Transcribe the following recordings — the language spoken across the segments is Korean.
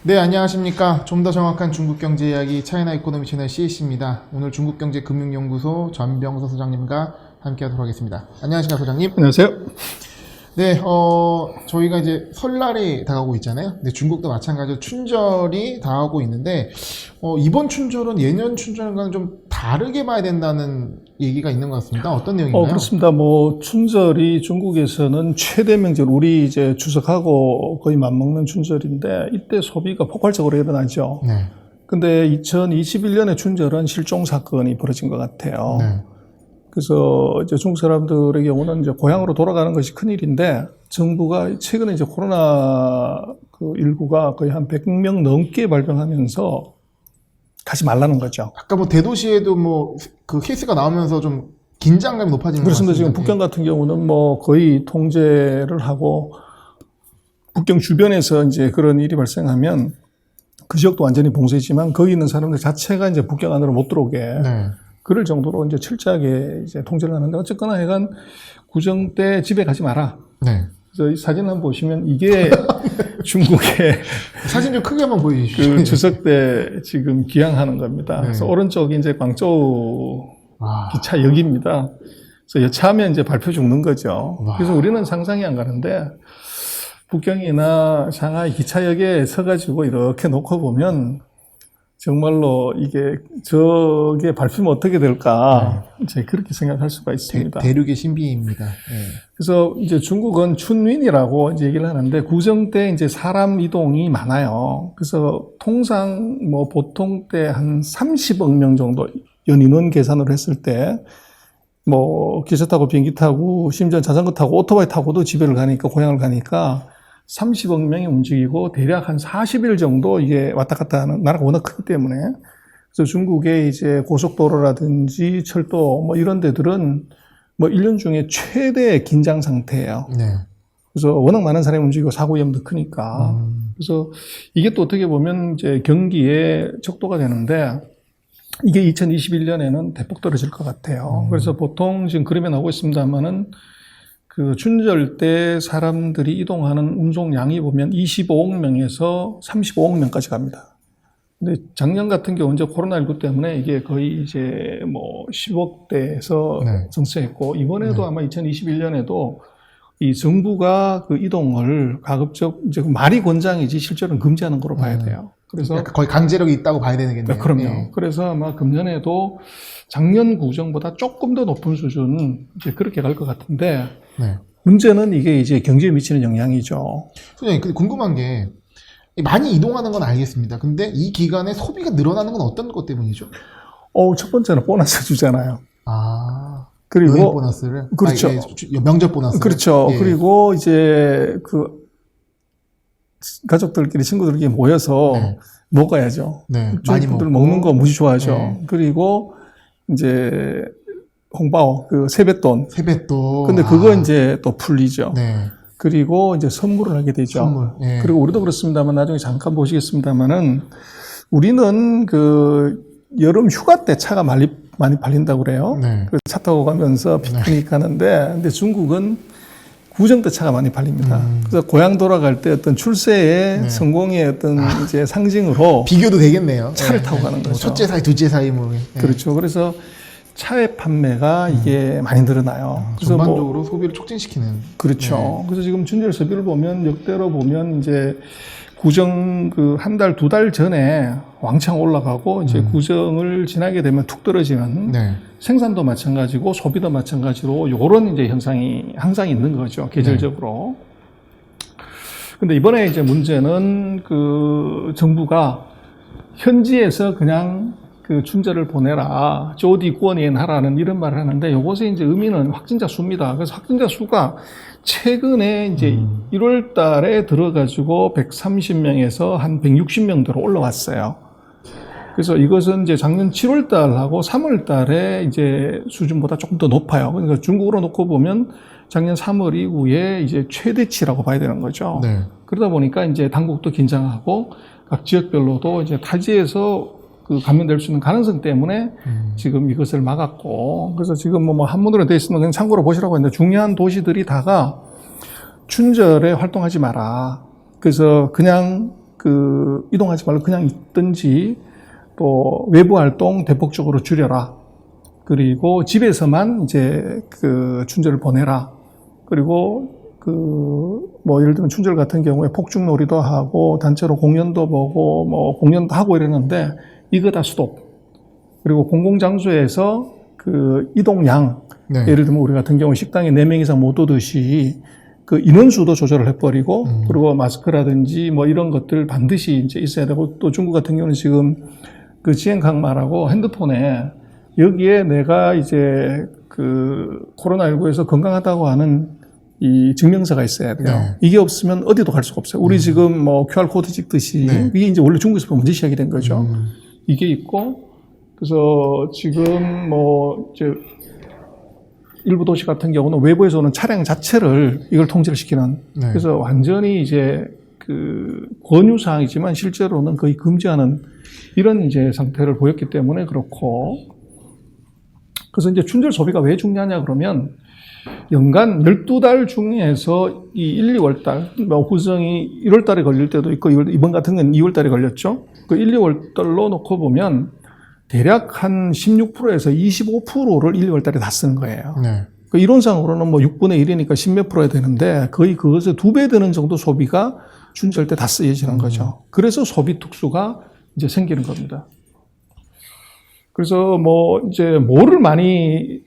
네, 안녕하십니까. 좀 더 정확한 중국 경제 이야기 차이나 이코노미 채널 CS입니다. 오늘 중국경제금융연구소 전병서 소장님과 함께 하도록 하겠습니다. 안녕하십니까, 소장님. 안녕하세요. 네, 저희가 이제 설날이 다가오고 있잖아요. 근데 중국도 마찬가지로 춘절이 다가오고 있는데, 이번 춘절은 예년 춘절과는 좀 다르게 봐야 된다는 얘기가 있는 것 같습니다. 어떤 내용인가요? 그렇습니다. 춘절이 중국에서는 최대 명절, 우리 이제 추석하고 거의 맞먹는 춘절인데, 이때 소비가 폭발적으로 일어나죠. 네. 근데 2021년의 춘절은 실종 사건이 벌어진 것 같아요. 네. 그래서 이제 중국 사람들의 경우는 이제 고향으로 돌아가는 것이 큰일인데, 정부가 최근에 이제 코로나 19가 거의 한 100명 넘게 발병하면서 가지 말라는 거죠. 아까 대도시에도 그 케이스가 나오면서 좀 긴장감이 높아지는 것 그렇습니다. 같습니다. 지금 북경 같은 경우는 거의 통제를 하고, 북경 주변에서 이제 그런 일이 발생하면 그 지역도 완전히 봉쇄지만 거기 있는 사람들 자체가 이제 북경 안으로 못 들어오게. 네. 그럴 정도로 이제 철저하게 이제 통제를 하는데, 어쨌거나 하여간 구정 때 집에 가지 마라. 네. 그래서 이 사진 한번 보시면 이게 중국의 사진 좀 크게 한번 보여주시죠. 그 추석 때 지금 기항하는 겁니다. 네. 그래서 오른쪽이 이제 광저우 와. 기차역입니다. 그래서 여차하면 이제 발표 죽는 거죠. 와. 그래서 우리는 상상이 안 가는데, 북경이나 상하이 기차역에 서가지고 이렇게 놓고 보면 정말로 저게 밟히면 어떻게 될까, 이제 그렇게 생각할 수가 있습니다. 대륙의 신비입니다. 네. 그래서 이제 중국은 춘윈이라고 이제 얘기를 하는데, 구정 때 이제 사람 이동이 많아요. 그래서 통상 보통 때 한 30억 명 정도 연인원 계산으로 했을 때, 기차 타고 비행기 타고 심지어 자전거 타고 오토바이 타고도 집에를 가니까, 고향을 가니까 30억 명이 움직이고 대략 한 40일 정도 이게 왔다 갔다 하는, 나라가 워낙 크기 때문에. 그래서 중국의 이제 고속도로라든지 철도 이런 데들은 1년 중에 최대 긴장 상태예요. 네. 그래서 워낙 많은 사람이 움직이고 사고 위험도 크니까. 그래서 이게 또 어떻게 보면 이제 경기의 척도가 되는데, 이게 2021년에는 대폭 떨어질 것 같아요. 그래서 보통 지금 그림에 나오고 있습니다만은, 그 춘절 때 사람들이 이동하는 운송량이 보면 25억 명에서 35억 명까지 갑니다. 근데 작년 같은 경우 이제 코로나19 때문에 이게 거의 이제 10억대에서 네. 증세했고, 이번에도 아마 2021년에도 이 정부가 그 이동을 가급적 이제 말이 권장이지 실제로는 금지하는 거로 봐야 돼요. 그래서 거의 강제력이 있다고 봐야 되겠네요. 그럼요. 네. 그래서 아마 금년에도 작년 구정보다 조금 더 높은 수준, 이제 그렇게 갈 것 같은데, 네. 문제는 이게 이제 경제에 미치는 영향이죠. 소장님, 근데 궁금한 게, 많이 이동하는 건 알겠습니다. 근데 이 기간에 소비가 늘어나는 건 어떤 것 때문이죠? 첫 번째는 보너스 주잖아요. 아. 그리고 여행 보너스를? 그렇죠. 명절 보너스. 그렇죠. 예. 그리고 이제 가족들끼리, 친구들끼리 모여서 네. 먹어야죠. 네. 많이 중국들 먹고. 먹는 거 무지 좋아하죠. 네. 그리고 이제 홍바오, 세뱃돈. 세뱃돈. 근데 그거 이제 또 풀리죠. 네. 그리고 이제 선물을 하게 되죠. 선물. 예. 그리고 우리도 그렇습니다만, 나중에 잠깐 보시겠습니다만은, 우리는 여름 휴가 때 차가 많이 팔린다고 그래요. 네. 차 타고 가면서 피크닉 하는데, 근데 중국은 구정 때 차가 많이 팔립니다. 그래서 고향 돌아갈 때 어떤 출세의 네. 성공의 어떤 이제 상징으로 비교도 되겠네요. 차를 타고 가는 거죠. 첫째 사이, 둘째 사이 예. 그렇죠. 그래서 차의 판매가 이게 많이 늘어나요. 그래서 전반적으로 소비를 촉진시키는. 그렇죠. 네. 그래서 지금 춘절 소비를 보면, 역대로 보면 이제 구정 한 달, 2달 전에 왕창 올라가고, 이제 구정을 지나게 되면 툭 떨어지는, 네. 생산도 마찬가지고 소비도 마찬가지로 요런 이제 현상이 항상 있는 거죠, 계절적으로. 근데 이번에 이제 문제는 정부가 현지에서 그냥 춘절을 보내라, 조디 꾸어니엔 하라는 이런 말을 하는데, 요것의 이제 의미는 확진자 수입니다. 그래서 확진자 수가 최근에 이제 1월 달에 들어가지고 130명에서 한 160명대로 올라왔어요. 그래서 이것은 이제 작년 7월 달하고 3월 달에 이제 수준보다 조금 더 높아요. 그러니까 중국으로 놓고 보면 작년 3월 이후에 이제 최대치라고 봐야 되는 거죠. 네. 그러다 보니까 이제 당국도 긴장하고, 각 지역별로도 이제 타지에서 감염될 수 있는 가능성 때문에 지금 이것을 막았고, 그래서 지금 한문으로 되어 있으면 그냥 참고로 보시라고 했는데, 중요한 도시들이 다가 춘절에 활동하지 마라. 그래서 그냥 이동하지 말고 그냥 있든지 또 외부 활동 대폭적으로 줄여라. 그리고 집에서만 이제 춘절을 보내라. 그리고 뭐 예를 들면 춘절 같은 경우에 폭죽놀이도 하고 단체로 공연도 보고 뭐 공연도 하고 이러는데 이거 다 스톱. 그리고 공공장소에서 이동량, 네. 예를 들면 우리 같은 경우 식당에 4명 이상 못 오듯이 인원수도 조절을 해버리고 그리고 마스크라든지 뭐 이런 것들 반드시 이제 있어야 되고 또 중국 같은 경우는 지금 지행강마라고 핸드폰에 여기에 내가 이제 코로나19에서 건강하다고 하는 이 증명서가 있어야 돼요. 네. 이게 없으면 어디도 갈 수가 없어요. 우리 지금 뭐 QR코드 찍듯이 네. 이게 이제 원래 중국에서 먼저 시작이 된 거죠. 이게 있고 그래서 지금 뭐 이제 일부 도시 같은 경우는 외부에서 오는 차량 자체를 이걸 통제를 시키는 네. 그래서 완전히 이제 권유사항이지만 실제로는 거의 금지하는 이런 이제 상태를 보였기 때문에 그렇고 그래서 이제 춘절 소비가 왜 중요하냐 그러면 연간 12달 중에서 이 1, 2월 달, 뭐 후성이 1월 달에 걸릴 때도 있고 이번 같은 건 2월 달에 걸렸죠. 1, 2월 달로 놓고 보면 대략 한 16%에서 25%를 1, 2월 달에 다 쓰는 거예요. 네. 이론상으로는 뭐 6분의 1이니까 10몇 프로야 되는데 거의 그것의 2배 되는 정도 소비가 춘절 때 다 쓰여지는 거죠. 그래서 소비 특수가 이제 생기는 겁니다. 그래서 뭐 이제 뭐를 많이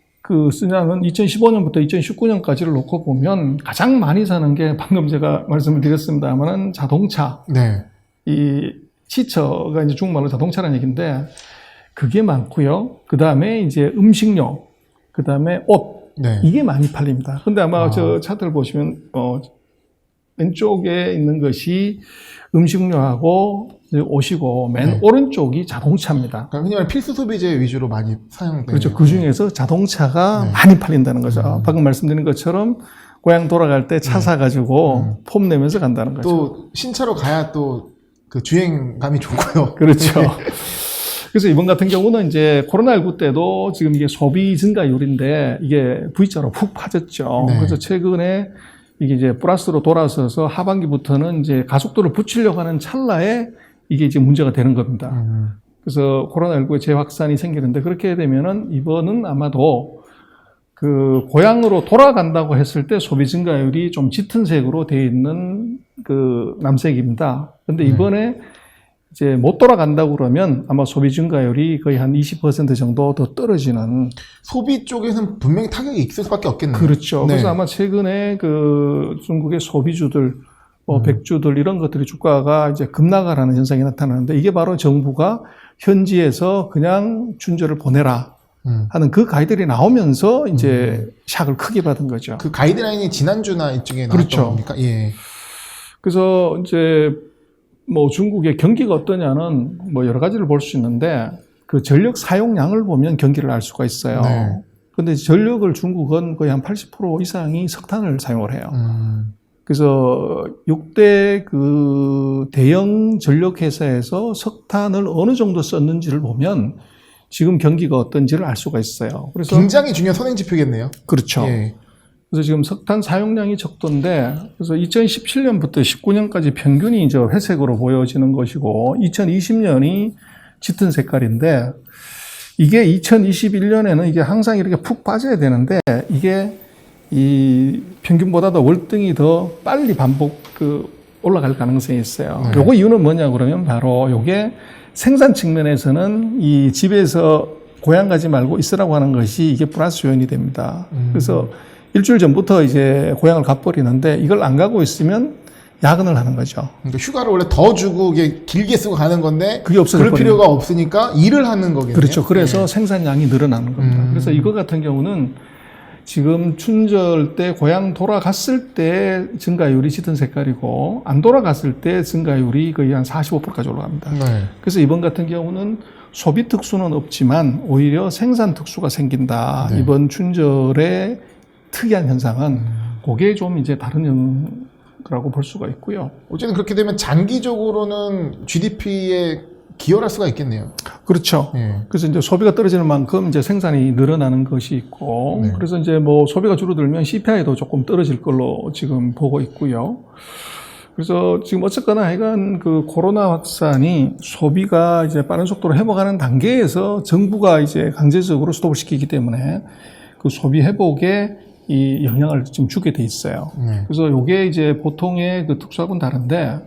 쓰냐면 2015년부터 2019년까지를 놓고 보면 가장 많이 사는 게 방금 제가 말씀을 드렸습니다만은 자동차. 네. 이汽车가 이제 중국말로 자동차라는 얘기인데 그게 많고요. 그 다음에 이제 음식료, 그 다음에 옷. 네. 이게 많이 팔립니다. 근데 아마 저 차트를 보시면 왼쪽에 있는 것이 음식료하고 옷이고 맨 네. 오른쪽이 자동차입니다. 그러니까 흔히 말하는 필수 소비재 위주로 많이 사용되는. 그렇죠. 그 중에서 자동차가 네. 많이 팔린다는 거죠. 방금 말씀드린 것처럼 고향 돌아갈 때 차 사가지고 폼 내면서 간다는 거죠. 또 신차로 가야 또 주행감이 좋고요. 그렇죠. 그래서 이번 같은 경우는 이제 코로나19 때도 지금 이게 소비 증가율인데 이게 V자로 푹 빠졌죠. 네. 그래서 최근에 이게 이제 플러스로 돌아서서 하반기부터는 이제 가속도를 붙이려고 하는 찰나에 이게 이제 문제가 되는 겁니다. 그래서 코로나19의 재확산이 생기는데 그렇게 되면은 이번은 아마도 고향으로 돌아간다고 했을 때 소비 증가율이 좀 짙은 색으로 되어 있는 남색입니다. 근데 이번에 이제 못 돌아간다고 그러면 아마 소비 증가율이 거의 한 20% 정도 더 떨어지는. 소비 쪽에서는 분명히 타격이 있을 수밖에 없겠네요. 그렇죠. 네. 그래서 아마 최근에 중국의 소비주들, 백주들 이런 것들이 주가가 이제 급락하는 현상이 나타나는데 이게 바로 정부가 현지에서 그냥 춘절을 보내라 하는 그 가이드라인이 나오면서 이제 샥을 크게 받은 거죠. 그 가이드라인이 지난주나 이쪽에 나왔던 그렇죠. 겁니까? 예. 그래서 이제 뭐 중국의 경기가 어떠냐는 뭐 여러 가지를 볼 수 있는데 전력 사용량을 보면 경기를 알 수가 있어요. 네. 근데 전력을 중국은 거의 한 80% 이상이 석탄을 사용을 해요. 그래서 6대 대형 전력 회사에서 석탄을 어느 정도 썼는지를 보면 지금 경기가 어떤지를 알 수가 있어요. 그래서 굉장히 중요한 선행 지표겠네요. 그렇죠. 예. 그래서 지금 석탄 사용량이 적던데, 그래서 2017년부터 19년까지 평균이 이제 회색으로 보여지는 것이고, 2020년이 짙은 색깔인데, 이게 2021년에는 이게 항상 이렇게 푹 빠져야 되는데, 이게 이 평균보다도 월등히 더 빨리 올라갈 가능성이 있어요. 네. 요거 이유는 뭐냐 그러면 바로 요게 생산 측면에서는 이 집에서 고향 가지 말고 있으라고 하는 것이 이게 플러스 요인이 됩니다. 그래서 일주일 전부터 이제 고향을 가버리는데 이걸 안 가고 있으면 야근을 하는 거죠. 그러니까 휴가를 원래 더 주고 이게 길게 쓰고 가는 건데 그게 없어져 그럴 필요가 없으니까 일을 하는 거겠네요. 그렇죠. 그래서 네. 생산량이 늘어나는 겁니다. 그래서 이거 같은 경우는 지금 춘절 때 고향 돌아갔을 때 증가율이 짙은 색깔이고 안 돌아갔을 때 증가율이 거의 한 45%까지 올라갑니다. 네. 그래서 이번 같은 경우는 소비 특수는 없지만 오히려 생산 특수가 생긴다. 네. 이번 춘절의 특이한 현상은 그게 좀 이제 다른 거라고 볼 수가 있고요. 어쨌든 그렇게 되면 장기적으로는 GDP에 기여할 수가 있겠네요. 그렇죠. 예. 그래서 이제 소비가 떨어지는 만큼 이제 생산이 늘어나는 것이 있고, 네. 그래서 이제 뭐 소비가 줄어들면 CPI도 조금 떨어질 걸로 지금 보고 있고요. 그래서 지금 어쨌거나 하여간 그 코로나 확산이 소비가 이제 빠른 속도로 회복하는 단계에서 정부가 이제 강제적으로 스톱을 시키기 때문에 그 소비 회복에 이 영향을 지금 주게 돼 있어요. 그래서 요게 이제 보통의 그 특수하고는 다른데,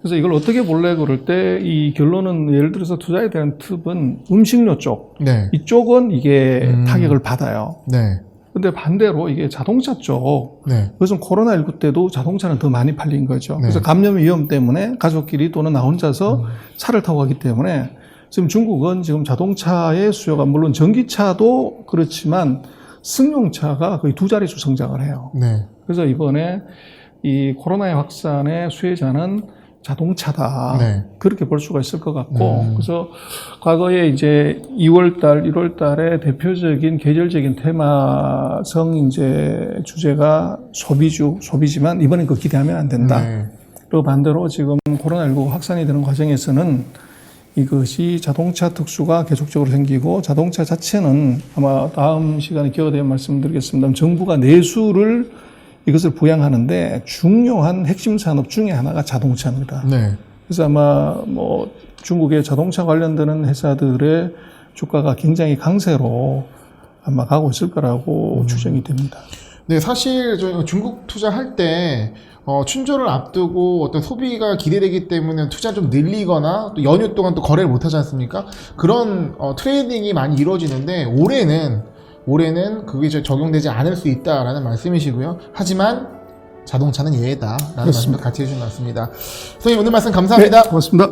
그래서 이걸 어떻게 볼래 그럴 때 이 결론은 예를 들어서 투자에 대한 팁은 음식료 쪽, 네. 이쪽은 이게 타격을 받아요. 네. 근데 반대로 이게 자동차 쪽, 네. 그것은 코로나19 때도 자동차는 더 많이 팔린 거죠. 네. 그래서 감염 위험 때문에 가족끼리 또는 나 혼자서 차를 타고 가기 때문에 지금 중국은 지금 자동차의 수요가 물론 전기차도 그렇지만 승용차가 거의 2자릿수 성장을 해요. 네. 그래서 이번에 이 코로나의 확산의 수혜자는 자동차다. 네. 그렇게 볼 수가 있을 것 같고, 그래서 과거에 이제 2월달, 1월달에 대표적인 계절적인 테마성 이제 주제가 소비지만 이번엔 그거 기대하면 안 된다. 네. 그리고 반대로 지금 코로나19 확산이 되는 과정에서는 이것이 자동차 특수가 계속적으로 생기고 자동차 자체는 아마 다음 시간에 기회가 되면 말씀드리겠습니다. 정부가 내수를 이것을 부양하는데 중요한 핵심 산업 중에 하나가 자동차입니다. 네. 그래서 아마 뭐 중국의 자동차 관련되는 회사들의 주가가 굉장히 강세로 아마 가고 있을 거라고 추정이 됩니다. 네, 사실 저희 중국 투자할 때 춘절을 앞두고 어떤 소비가 기대되기 때문에 투자 좀 늘리거나 또 연휴 동안 또 거래를 못 하지 않습니까? 그런 트레이딩이 많이 이루어지는데 올해는 그게 적용되지 않을 수 있다라는 말씀이시고요. 하지만 자동차는 예외다라는 말씀도 같이 해주신 것 같습니다. 선생님 오늘 말씀 감사합니다. 네, 고맙습니다.